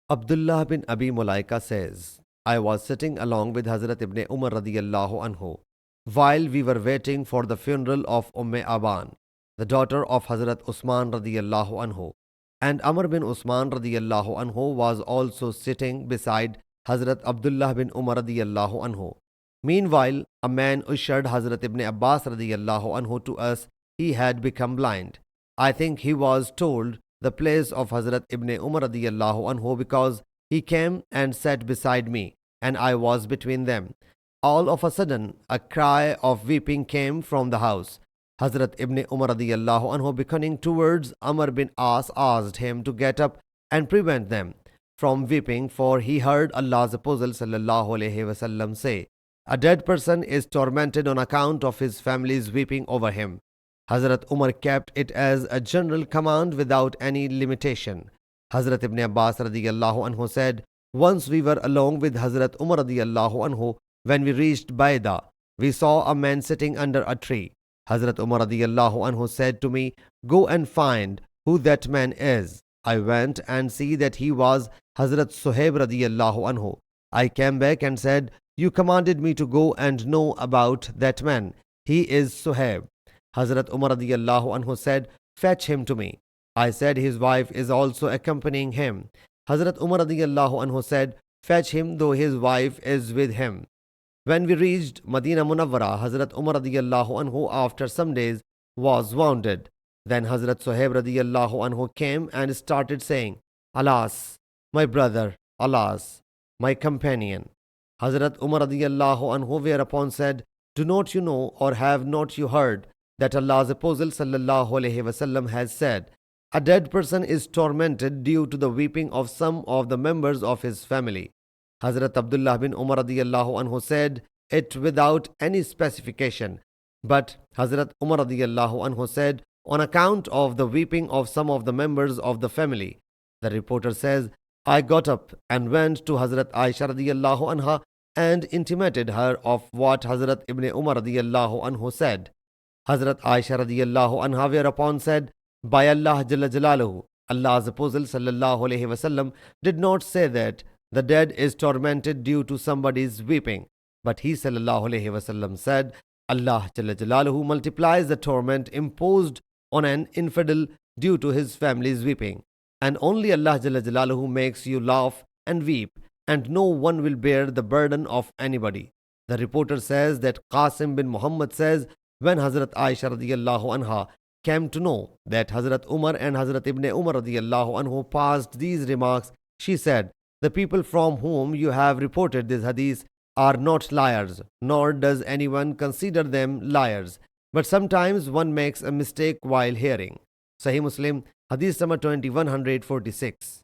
Abdullah bin Abi Mulaika says, I was sitting along with Hazrat ibn Umar radiyallahu anhu while we were waiting for the funeral of Aban, the daughter of Hazrat Usman radiyallahu anhu. And Amr bin Usman radiyallahu anhu was also sitting beside Hazrat Abdullah bin Umar radiyallahu anhu. Meanwhile, a man ushered Hazrat ibn Abbas radiyallahu anhu to us. He had become blind. I think he was told the place of Hazrat ibn Umar radiyallahu anhu because he came and sat beside me and I was between them. All of a sudden, a cry of weeping came from the house. Hazrat ibn Umar radiyallahu anhu beckoning towards Amr bin As asked him to get up and prevent them from weeping, for he heard Allah's Apostle sallallahu alaihi wasallam say, a dead person is tormented on account of his family's weeping over him. Hazrat Umar kept it as a general command without any limitation. Hazrat ibn Abbas radiyallahu anhu said, once we were along with Hazrat Umar radiyallahu anhu. When we reached Baida, we saw a man sitting under a tree. Hazrat Umar radiyallahu anhu said to me, go and find who that man is. I went and see that he was Hazrat Suhaib radiyallahu anhu. I came back and said, you commanded me to go and know about that man. He is Suhaib. Hazrat Umar radiyallahu anhu said, fetch him to me. I said, his wife is also accompanying him. Hazrat Umar radiyallahu anhu said, fetch him though his wife is with him. When we reached Madina Munawwara, Hazrat Umar radiyallahu anhu after some days was wounded. Then Hazrat Suhaib radiyallahu anhu came and started saying, alas, my brother, alas, my companion. Hazrat Umar radiyallahu anhu whereupon said, do not you know or have not you heard that Allah's Apostle sallallahu alaihi wasallam has said, a dead person is tormented due to the weeping of some of the members of his family. Hazrat Abdullah bin Umar radiyallahu anhu said it without any specification, but Hazrat Umar radiyallahu anhu said, on account of the weeping of some of the members of the family. The reporter says, I got up and went to Hazrat Aisha radiyallahu anha and intimated her of what Hazrat ibn Umar radiyallahu anhu said. Hazrat Aisha radiyallahu anha whereupon said, by Allah Jalla Jalaluhu, Allah's Apostle sallallahu alaihi wasallam did not say that the dead is tormented due to somebody's weeping, but he sallallahu alaihi wasallam said, Allah Jalla Jalaluhu multiplies the torment imposed on an infidel due to his family's weeping, and only Allah Jalla Jalaluhu makes you laugh and weep, and no one will bear the burden of anybody. The reporter says that Qasim bin Muhammad says, when Hazrat Aisha radiyallahu anha came to know that Hazrat Umar and Hazrat ibn Umar radiyallahu anhu passed these remarks, she said, the people from whom you have reported this hadith are not liars, nor does anyone consider them liars. But sometimes one makes a mistake while hearing. Sahih Muslim Hadees number 2146.